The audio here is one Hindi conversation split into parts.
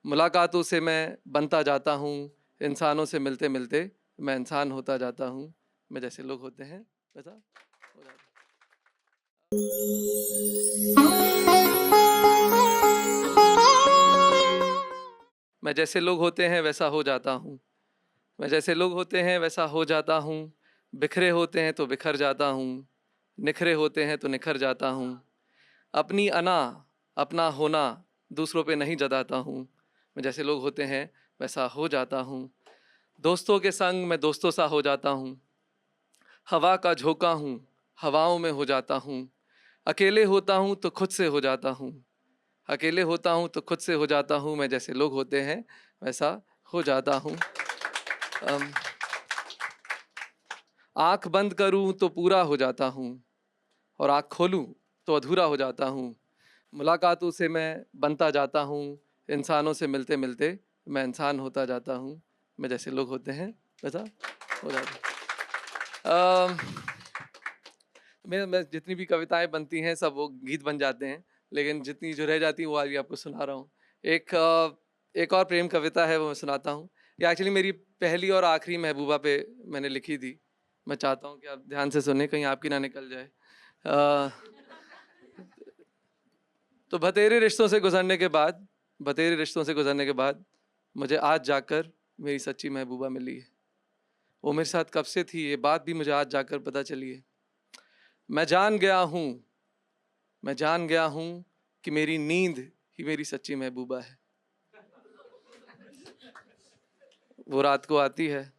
मुलाकातों से मैं बनता जाता हूँ, इंसानों से मिलते मिलते मैं इंसान होता जाता हूँ। मैं जैसे लोग होते हैं वैसा हो जाता हूँ। मैं जैसे लोग होते हैं वैसा हो जाता हूँ। मैं जैसे लोग होते हैं वैसा हो जाता हूँ। बिखरे होते हैं तो बिखर जाता हूँ, निखरे होते हैं तो निखर जाता हूँ। अपनी अना अपना होना दूसरों पे नहीं जताता हूँ। मैं जैसे लोग होते हैं वैसा हो जाता हूँ। दोस्तों के संग मैं दोस्तों सा हो जाता हूँ। हवा का झोंका हूँ, हवाओं में हो जाता हूँ। अकेले होता हूँ तो खुद से हो जाता हूँ। अकेले होता हूँ तो खुद से हो जाता हूँ। मैं जैसे लोग होते हैं वैसा हो जाता हूँ। आँख बंद करूँ तो पूरा हो जाता हूँ और आँख खोलूँ तो अधूरा हो जाता हूँ। मुलाकातों से मैं बनता जाता हूँ, इंसानों से मिलते मिलते मैं इंसान होता जाता हूँ। मैं जैसे लोग होते हैं वैसा हो जाता हूँ। मैं जितनी भी कविताएं बनती हैं सब वो गीत बन जाते हैं, लेकिन जितनी जो रह जाती है वो आज आपको सुना रहा हूँ। एक और प्रेम कविता है, वो मैं सुनाता हूँ। ये एक्चुअली मेरी पहली और आखिरी महबूबा पे मैंने लिखी थी। मैं चाहता हूँ कि आप ध्यान से सुने, कहीं आपकी ना निकल जाए। अ, तो बतेरे रिश्तों से गुजरने के बाद मुझे आज जाकर मेरी सच्ची महबूबा मिली है। वो मेरे साथ कब से थी ये बात भी मुझे आज जाकर पता चली है। मैं जान गया हूँ, मैं जान गया हूँ कि मेरी नींद ही मेरी सच्ची महबूबा है। वो रात को आती है,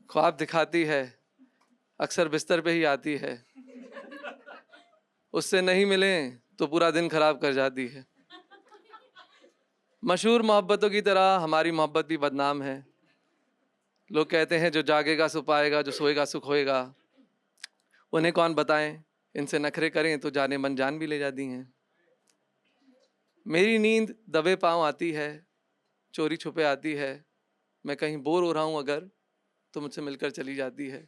ख्वाब दिखाती है, अक्सर बिस्तर पे ही आती है। उससे नहीं मिलें तो पूरा दिन खराब कर जाती है। मशहूर मोहब्बतों की तरह हमारी मोहब्बत भी बदनाम है। लोग कहते हैं जो जागेगा सो पाएगा, जो सोएगा सुख होएगा। उन्हें कौन बताएं, इनसे नखरे करें तो जाने मन जान भी ले जाती हैं। मेरी नींद दबे पाँव आती है, चोरी छुपे आती है। मैं कहीं बोर हो रहा हूँ अगर, तो मुझसे मिलकर चली जाती है।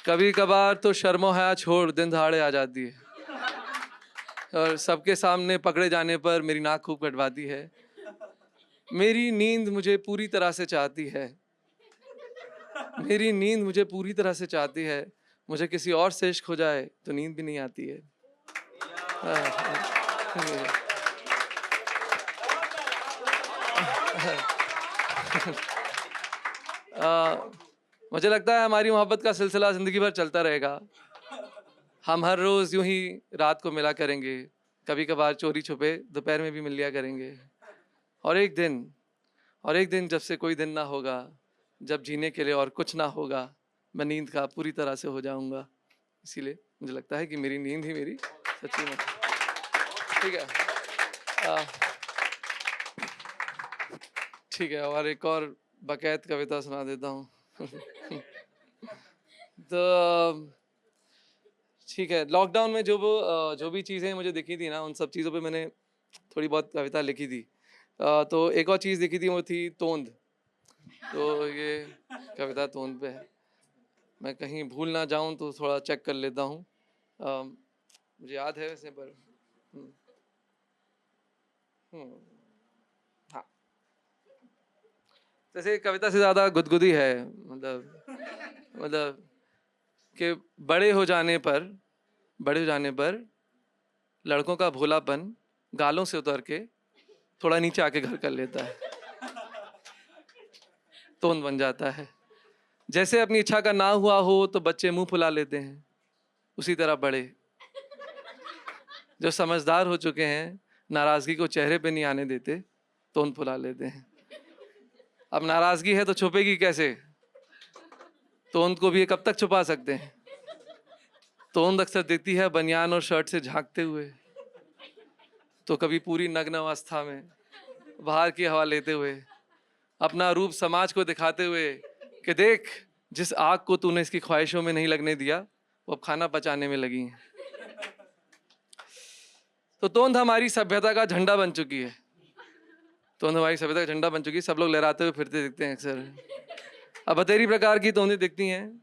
कभी कभार तो शर्मो हया छोड़ दिन दहाड़े आ जाती है, और सबके सामने पकड़े जाने पर मेरी नाक खूब कटवाती है। मेरी नींद मुझे पूरी तरह से चाहती है, मेरी नींद मुझे पूरी तरह से चाहती है। मुझे किसी और से इश्क हो जाए तो नींद भी नहीं आती है। मुझे लगता है हमारी मोहब्बत का सिलसिला ज़िंदगी भर चलता रहेगा। हम हर रोज़ यूं ही रात को मिला करेंगे, कभी कभार चोरी छुपे दोपहर में भी मिल लिया करेंगे। और एक दिन और एक दिन जब से कोई दिन ना होगा, जब जीने के लिए और कुछ ना होगा, मैं नींद का पूरी तरह से हो जाऊंगा। इसीलिए मुझे लगता है कि मेरी नींद ही मेरी सच्ची में। ठीक है। आ, ठीक है, और एक और बकैत कविता सुना देता हूँ। तो ठीक है, लॉकडाउन में जो भी चीज़ें मुझे दिखी थी ना, उन सब चीज़ों पे मैंने थोड़ी बहुत कविता लिखी थी। तो एक और चीज़ दिखी थी, वो थी तोंद। तो ये कविता तोंद पे है। मैं कहीं भूल ना जाऊं तो थोड़ा चेक कर लेता हूँ। मुझे याद है वैसे, पर हम्म, हम्म, हाँ। जैसे कविता से ज़्यादा गुदगुदी है, मतलब कि बड़े हो जाने पर लड़कों का भोलापन गालों से उतर के थोड़ा नीचे आके घर कर लेता है, तोंद बन जाता है। जैसे अपनी इच्छा का ना हुआ हो तो बच्चे मुंह फुला लेते हैं, उसी तरह बड़े जो समझदार हो चुके हैं नाराज़गी को चेहरे पे नहीं आने देते, तोंद फुला लेते हैं। अब नाराज़गी है तो छुपेगी कैसे, तोंद को भी ये कब तक छुपा सकते हैं। तोंद अक्सर दिखती है बनियान और शर्ट से झांकते हुए, तो कभी पूरी नग्न अवस्था में बाहर की हवा लेते हुए, अपना रूप समाज को दिखाते हुए कि देख, जिस आग को तूने इसकी ख्वाहिशों में नहीं लगने दिया, वो अब खाना पचाने में लगी है। तो तोंद हमारी सभ्यता का झंडा बन चुकी है। तोंद हमारी सभ्यता का झंडा बन चुकी है, सब लोग लहराते हुए फिरते दिखते हैं अक्सर। अब बतेरी प्रकार की तोंदें दिखती हैं।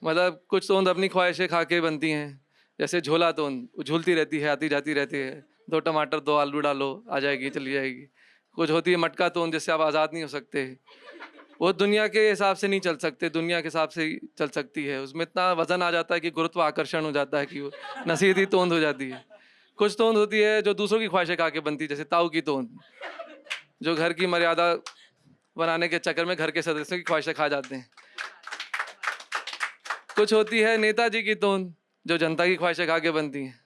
मतलब कुछ तोंद अपनी ख्वाहिशें खा के बनती हैं, जैसे झोला तोंद, वो झूलती रहती है, आती जाती रहती है, 2 टमाटर 2 आलू डालो, आ जाएगी, चली जाएगी। कुछ होती है मटका तोंद, जिससे आप आज़ाद नहीं हो सकते, वो दुनिया के हिसाब से नहीं चल सकते, दुनिया के हिसाब से ही चल सकती है। उसमें इतना वजन आ जाता है कि गुरुत्वाकर्षण हो जाता है कि वो नसीहती तोंद हो जाती है। कुछ तोंद होती है जो दूसरों की ख्वाहिशें खा के बनती है, जैसे ताऊ की तोंद, जो घर की मर्यादा बनाने के चक्कर में घर के सदस्यों की ख्वाहिशें खा जाते हैं। कुछ होती है नेताजी की तोंद, जो जनता की ख्वाहिशें खा के बनती हैं।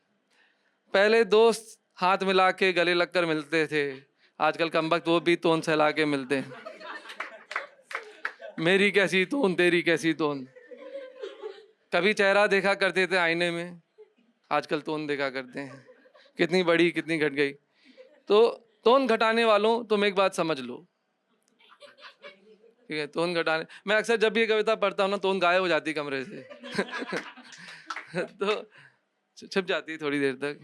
पहले दोस्त हाथ मिला के गले लगकर मिलते थे, आजकल कमबख्त वो भी तोंद सहला के मिलते हैं। मेरी कैसी तोंद, तेरी कैसी तोंद। कभी चेहरा देखा करते थे आईने में, आजकल तोंद देखा करते हैं, कितनी बड़ी कितनी घट गई। तो तोंद घटाने वालों, तुम एक बात समझ लो, ठीक है? तोंद घटाने, मैं अक्सर जब भी ये कविता पढ़ता हूँ ना, तोंद गायब हो जाती कमरे से। तो छिप जाती है थोड़ी देर तक।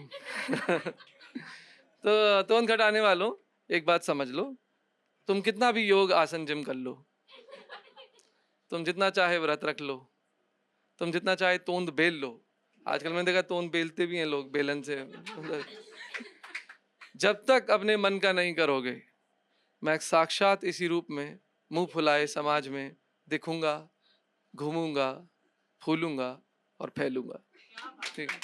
तो तोंद घटाने वालों, एक बात समझ लो, तुम कितना भी योग आसन जिम कर लो, तुम जितना चाहे व्रत रख लो, तुम जितना चाहे तोंद बेल लो, आजकल मैंने देखा तोंद बेलते भी हैं लोग बेलन से, जब तक अपने मन का नहीं करोगे, मैं साक्षात इसी रूप में मुंह फुलाए समाज में दिखूंगा, घूमूंगा, फूलूंगा और फैलूंगा। ठीक है।